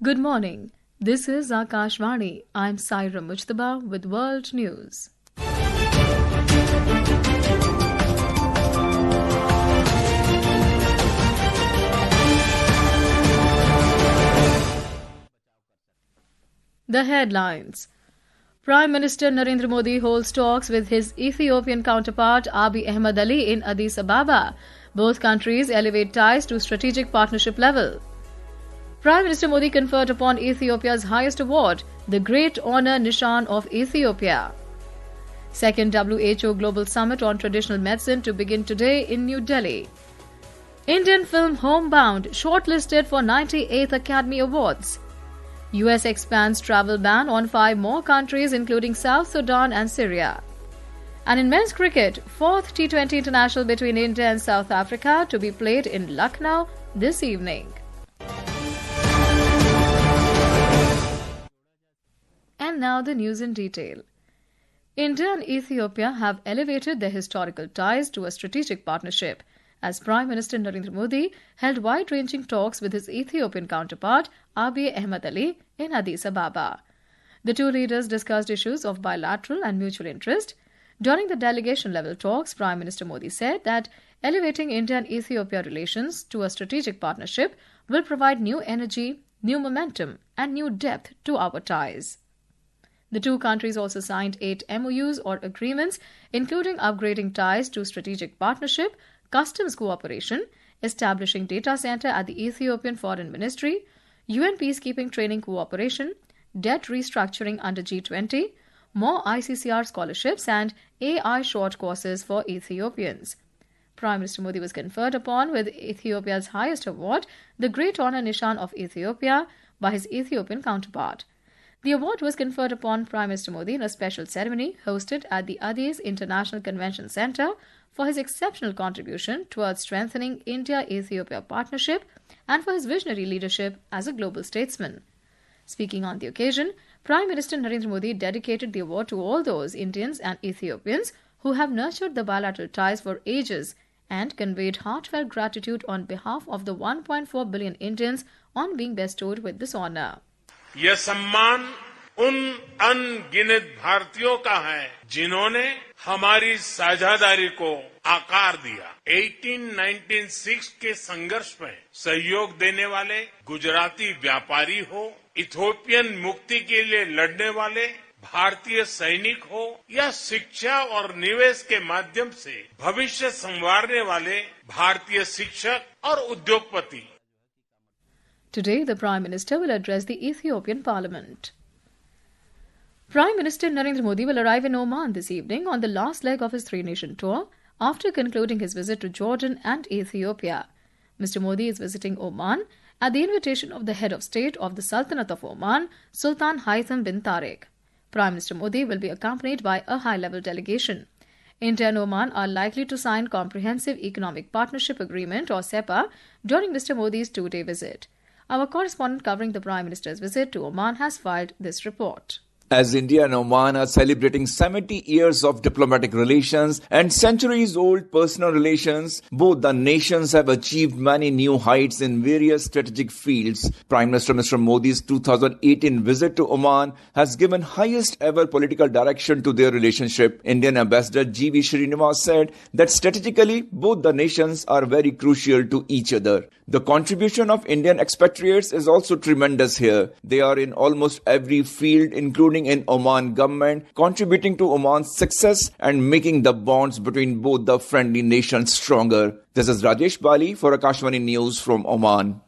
Good morning. This is Akashvani. I'm Saira Mujtaba with World News. The headlines. Prime Minister Narendra Modi holds talks with his Ethiopian counterpart Abiy Ahmed Ali in Addis Ababa. Both countries elevate ties to strategic partnership level. Prime Minister Modi conferred upon Ethiopia's highest award, the Great Honor Nishan of Ethiopia. Second WHO Global Summit on Traditional Medicine to begin today in New Delhi. Indian film Homebound shortlisted for 98th Academy Awards. US expands travel ban on 5 more countries including South Sudan and Syria. And in men's cricket, 4th T20 International between India and South Africa to be played in Lucknow this evening. And now the news in detail. India and Ethiopia have elevated their historical ties to a strategic partnership as Prime Minister Narendra Modi held wide-ranging talks with his Ethiopian counterpart Abiy Ahmed Ali in Addis Ababa. The two leaders discussed issues of bilateral and mutual interest. During the delegation-level talks, Prime Minister Modi said that elevating India and Ethiopia relations to a strategic partnership will provide new energy, new momentum, and new depth to our ties. The two countries also signed 8 MOUs or agreements, including upgrading ties to strategic partnership, customs cooperation, establishing data center at the Ethiopian Foreign Ministry, UN peacekeeping training cooperation, debt restructuring under G20, more ICCR scholarships, and AI short courses for Ethiopians. Prime Minister Modi was conferred upon with Ethiopia's highest award, the Great Honor Nishan of Ethiopia, by his Ethiopian counterpart. The award was conferred upon Prime Minister Modi in a special ceremony hosted at the Addis International Convention Centre for his exceptional contribution towards strengthening India-Ethiopia partnership and for his visionary leadership as a global statesman. Speaking on the occasion, Prime Minister Narendra Modi dedicated the award to all those Indians and Ethiopians who have nurtured the bilateral ties for ages and conveyed heartfelt gratitude on behalf of the 1.4 billion Indians on being bestowed with this honour. यह सम्मान उन अनगिनत भारतीयों का है जिन्होंने हमारी साझेदारी को आकार दिया। 1896 के संघर्ष में सहयोग देने वाले गुजराती व्यापारी हो, इथोपियन मुक्ति के लिए लड़ने वाले भारतीय सैनिक हो या शिक्षा और निवेश के माध्यम से भविष्य संवारने वाले भारतीय शिक्षक और उद्योगपति। Today, the Prime Minister will address the Ethiopian Parliament. Prime Minister Narendra Modi will arrive in Oman this evening on the last leg of his three-nation tour after concluding his visit to Jordan and Ethiopia. Mr. Modi is visiting Oman at the invitation of the head of state of the Sultanate of Oman, Sultan Haitham bin Tariq. Prime Minister Modi will be accompanied by a high-level delegation. India and Oman are likely to sign Comprehensive Economic Partnership Agreement or CEPA during Mr. Modi's two-day visit. Our correspondent covering the Prime Minister's visit to Oman has filed this report. As India and Oman are celebrating 70 years of diplomatic relations and centuries-old personal relations, both the nations have achieved many new heights in various strategic fields. Prime Minister Mr. Modi's 2018 visit to Oman has given highest ever political direction to their relationship. Indian Ambassador G.V. Srinivas said that strategically, both the nations are very crucial to each other. The contribution of Indian expatriates is also tremendous here. They are in almost every field, including in Oman government, contributing to Oman's success and making the bonds between both the friendly nations stronger. This is Rajesh Bali for Akashvani News from Oman.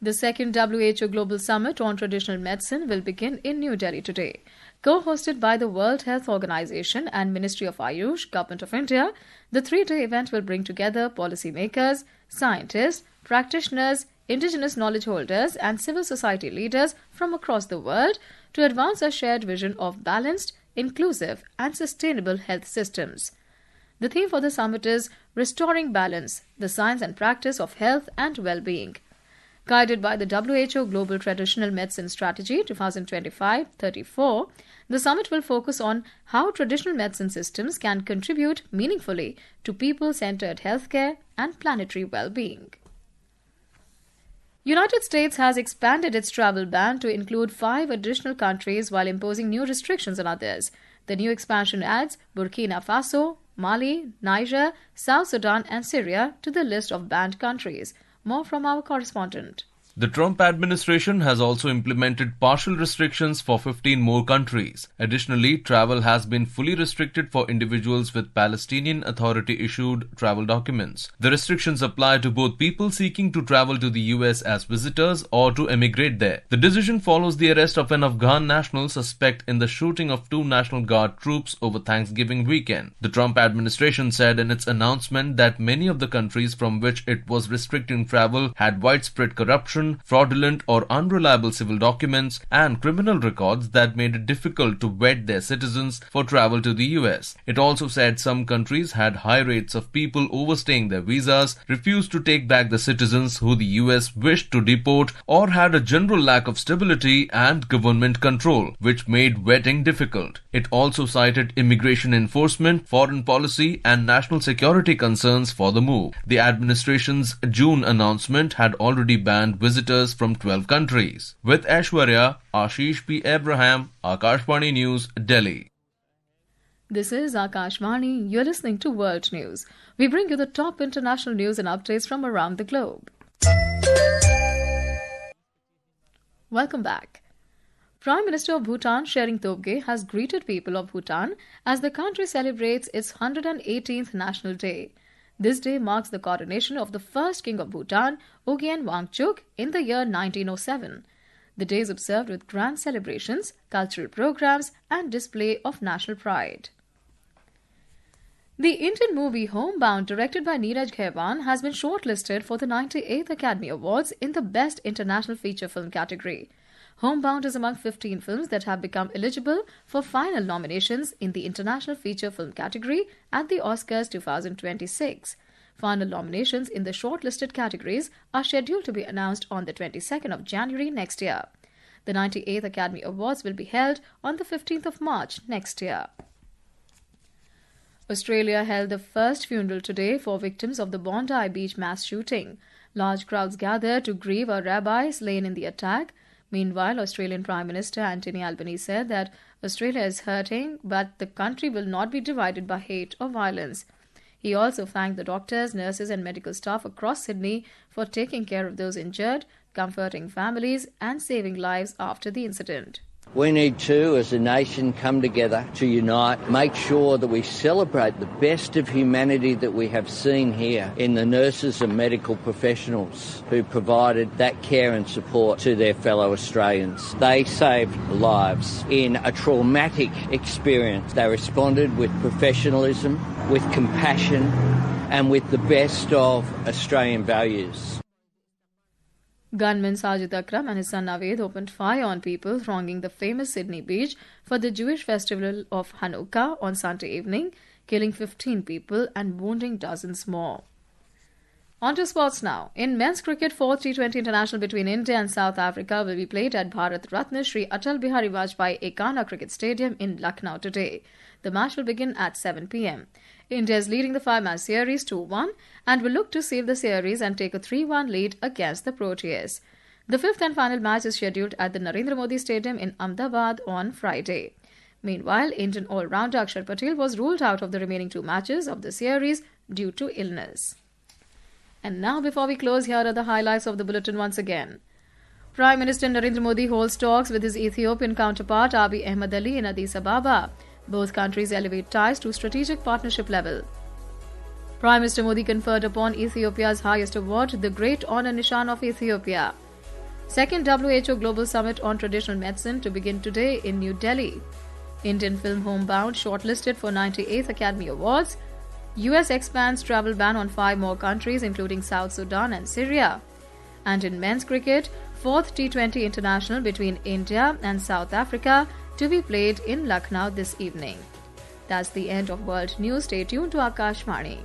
The second WHO Global Summit on Traditional Medicine will begin in New Delhi today. Co-hosted by the World Health Organization and Ministry of Ayush, Government of India, the three-day event will bring together policymakers, scientists, practitioners, indigenous knowledge holders and civil society leaders from across the world to advance a shared vision of balanced, inclusive and sustainable health systems. The theme for the summit is Restoring Balance, the Science and Practice of Health and Well-being. Guided by the WHO Global Traditional Medicine Strategy 2025-34, the summit will focus on how traditional medicine systems can contribute meaningfully to people-centered healthcare and planetary well-being. United States has expanded its travel ban to include 5 additional countries while imposing new restrictions on others. The new expansion adds Burkina Faso, Mali, Niger, South Sudan and Syria to the list of banned countries. More from our correspondent. The Trump administration has also implemented partial restrictions for 15 more countries. Additionally, travel has been fully restricted for individuals with Palestinian Authority-issued travel documents. The restrictions apply to both people seeking to travel to the US as visitors or to emigrate there. The decision follows the arrest of an Afghan national suspect in the shooting of 2 National Guard troops over Thanksgiving weekend. The Trump administration said in its announcement that many of the countries from which it was restricting travel had widespread corruption, fraudulent or unreliable civil documents, and criminal records that made it difficult to vet their citizens for travel to the US. It also said some countries had high rates of people overstaying their visas, refused to take back the citizens who the US wished to deport, or had a general lack of stability and government control, which made vetting difficult. It also cited immigration enforcement, foreign policy, and national security concerns for the move. The administration's June announcement had already banned visitors from 12 countries. With Aishwarya, Ashish P. Abraham, Akashvani News, Delhi. This is Akashvani. You're listening to World News. We bring you the top international news and updates from around the globe. Welcome back. Prime Minister of Bhutan, Shering Tobgay, has greeted people of Bhutan as the country celebrates its 118th National Day. This day marks the coronation of the first king of Bhutan, Ugyen Wangchuk, in the year 1907. The day is observed with grand celebrations, cultural programs, and display of national pride. The Indian movie Homebound, directed by Neeraj Khaiwan, has been shortlisted for the 98th Academy Awards in the Best International Feature Film category. Homebound is among 15 films that have become eligible for final nominations in the International Feature Film category at the Oscars 2026. Final nominations in the shortlisted categories are scheduled to be announced on the 22nd of January next year. The 98th Academy Awards will be held on the 15th of March next year. Australia held the first funeral today for victims of the Bondi Beach mass shooting. Large crowds gathered to grieve a rabbi slain in the attack. Meanwhile, Australian Prime Minister Anthony Albanese said that Australia is hurting, but the country will not be divided by hate or violence. He also thanked the doctors, nurses and medical staff across Sydney for taking care of those injured, comforting families and saving lives after the incident. We need to, as a nation, come together to unite, make sure that we celebrate the best of humanity that we have seen here in the nurses and medical professionals who provided that care and support to their fellow Australians. They saved lives in a traumatic experience. They responded with professionalism, with compassion, and with the best of Australian values. Gunman Sajid Akram and his son Naved opened fire on people thronging the famous Sydney beach for the Jewish festival of Hanukkah on Sunday evening, killing 15 people and wounding dozens more. On to sports now. In men's cricket, 4th T20 International between India and South Africa will be played at Bharat Ratna Shri Atal Bihari Vajpayee Ekana Cricket Stadium in Lucknow today. The match will begin at 7 p.m. India is leading the 5-match series 2-1 and will look to save the series and take a 3-1 lead against the Proteas. The 5th and final match is scheduled at the Narendra Modi Stadium in Ahmedabad on Friday. Meanwhile, Indian all-rounder Akshar Patel was ruled out of the remaining 2 matches of the series due to illness. And now, before we close, here are the highlights of the bulletin once again. Prime Minister Narendra Modi holds talks with his Ethiopian counterpart Abiy Ahmed Ali in Addis Ababa. Both countries elevate ties to strategic partnership level. Prime Minister Modi conferred upon Ethiopia's highest award, the Great Honor Nishan of Ethiopia. Second WHO Global Summit on Traditional Medicine to begin today in New Delhi. Indian film Homebound shortlisted for 98th Academy Awards. US expands travel ban on 5 more countries including South Sudan and Syria. And in men's cricket, 4th T20 International between India and South Africa to be played in Lucknow this evening. That's the end of World News. Stay tuned to Akashvani.